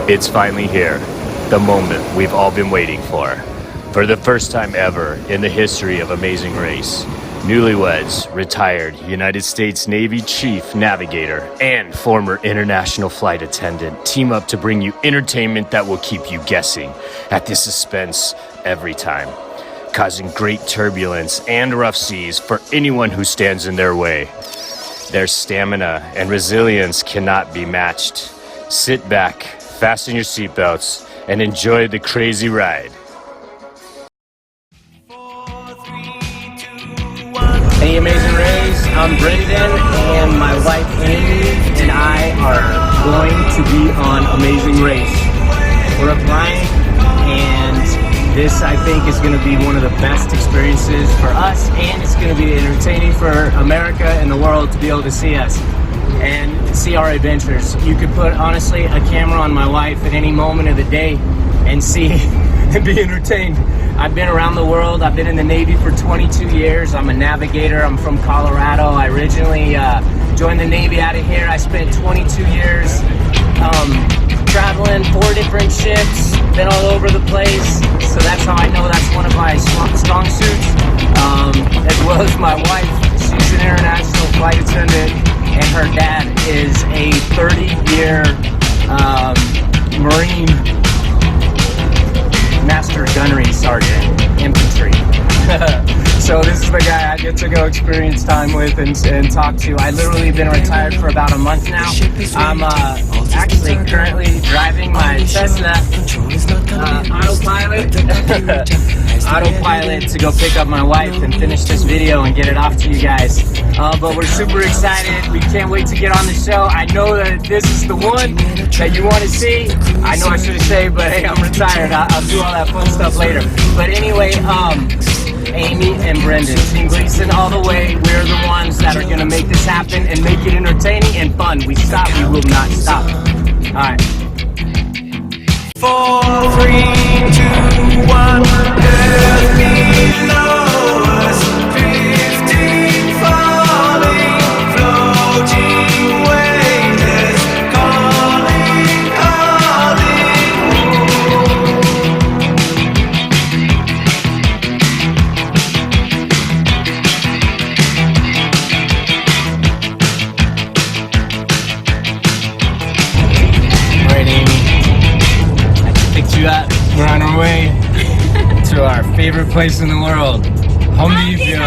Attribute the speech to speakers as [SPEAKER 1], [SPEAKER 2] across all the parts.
[SPEAKER 1] It's finally here, the moment we've all been waiting for. For the first time ever in the history of Amazing Race, newlyweds, retired United States Navy Chief Navigator, and former international flight attendant team up to bring you entertainment that will keep you guessing at the suspense every time, causing great turbulence and rough seas for anyone who stands in their way. Their stamina and resilience cannot be matched. Sit back, fasten your seatbelts, and enjoy the crazy ride.
[SPEAKER 2] Hey Amazing Race, I'm Brendan and my wife Amy and I are going to be on Amazing Race. We're applying and this I think is going to be one of the best experiences for us, and it's going to be entertaining for America and the world to be able to see us and see our adventures. You could put honestly a camera on my wife at any moment of the day and see and be entertained. I've been around the world. I've been in the Navy for 22 years. I'm a navigator. I'm from Colorado. I originally joined the Navy out of here. I spent 22 years traveling 4 different ships, been all over the place. So that's how I know that's one of my strong suits, as well as my wife. She's an international flight attendant, and her dad is a 30-year Marine Master Gunnery Sergeant, infantry. So this is the guy I get to go experience time with and talk to. I literally been retired for about a month now. I'm actually currently driving my Cessna autopilot to go pick up my wife and finish this video and get it off to you guys. But we're super excited. We can't wait to get on the show. I know that this is the one that you want to see. I know I should have said, but hey, I'm retired. I'll do all that fun stuff later. But anyway, Amy and Brendan, Team Gleason all the way. We're the ones that are going to make this happen and make it entertaining and fun. We will not stop. All right.
[SPEAKER 3] 4, 3, 2, 1. Earth below us, drifting, falling, floating, weightless, calling,
[SPEAKER 2] Alright, Amy. Picked you up. We're on our way to our favorite place in the world, Home Depot.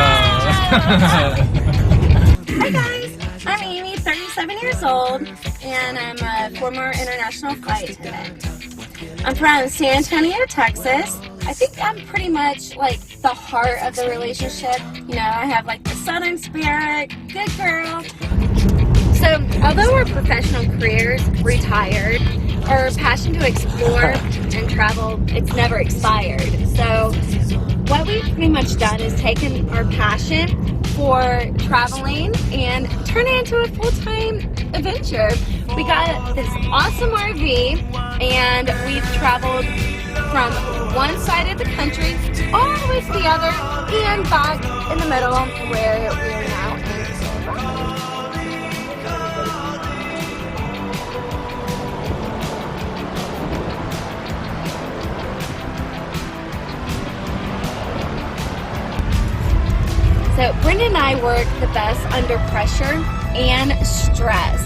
[SPEAKER 4] Hi guys, I'm Amy, 37 years old, and I'm a former international flight attendant. I'm from San Antonio, Texas. I think I'm pretty much like the heart of the relationship. You know, I have like the southern spirit, good girl. So, although our professional careers retired, our passion to explore and travel, it's never expired. So, what we've pretty much done is taken our passion for traveling and turn it into a full-time adventure. We got this awesome RV, and we've traveled from one side of the country all the way to the other and back in the middle where we are now in Colorado. So Brendan and I work the best under pressure and stress.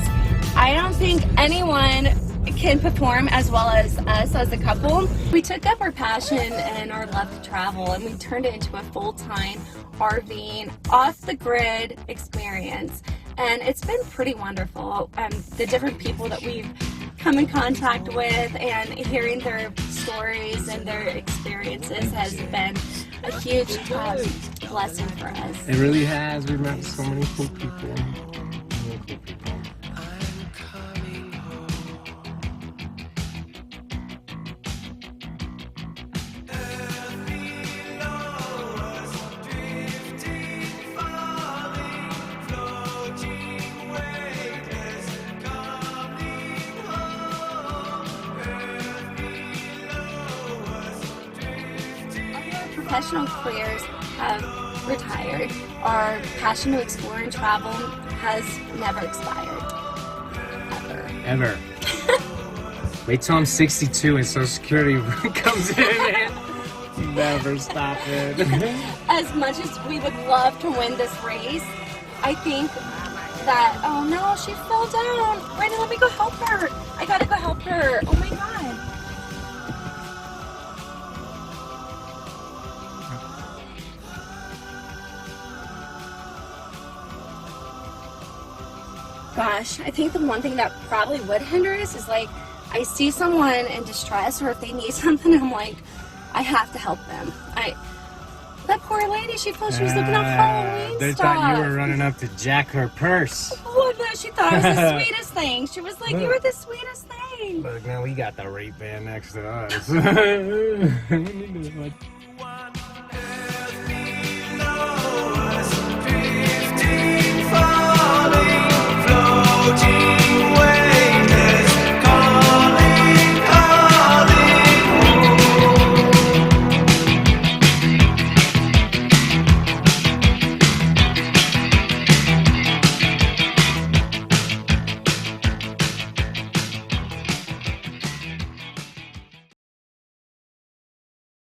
[SPEAKER 4] I don't think anyone can perform as well as us as a couple. We took up our passion and our love to travel, and we turned it into a full-time RVing, off-the-grid experience. And it's been pretty wonderful. The different people that we've come in contact with and hearing their stories and their experiences has been a huge blessing for us.
[SPEAKER 2] It really has. We've met so many cool people.
[SPEAKER 4] Professional careers have retired. Our passion to explore and travel has never expired. Ever.
[SPEAKER 2] Ever. Wait till I'm 62 and Social Security comes in, man. Never stop it.
[SPEAKER 4] As much as we would love to win this race, I think that, oh no, she fell down. Brandon, let me go help her. I gotta go help her. Oh my God. Gosh, I think the one thing that probably would hinder us is like, I see someone in distress or if they need something, I'm like, I have to help them. That poor lady, she felt she was looking at Halloween
[SPEAKER 2] They
[SPEAKER 4] stuff.
[SPEAKER 2] thought you were running up to jack her purse.
[SPEAKER 4] Oh, no, she thought it was the sweetest thing. She was like, you were the sweetest thing.
[SPEAKER 2] Look, now we got the rape van next to us.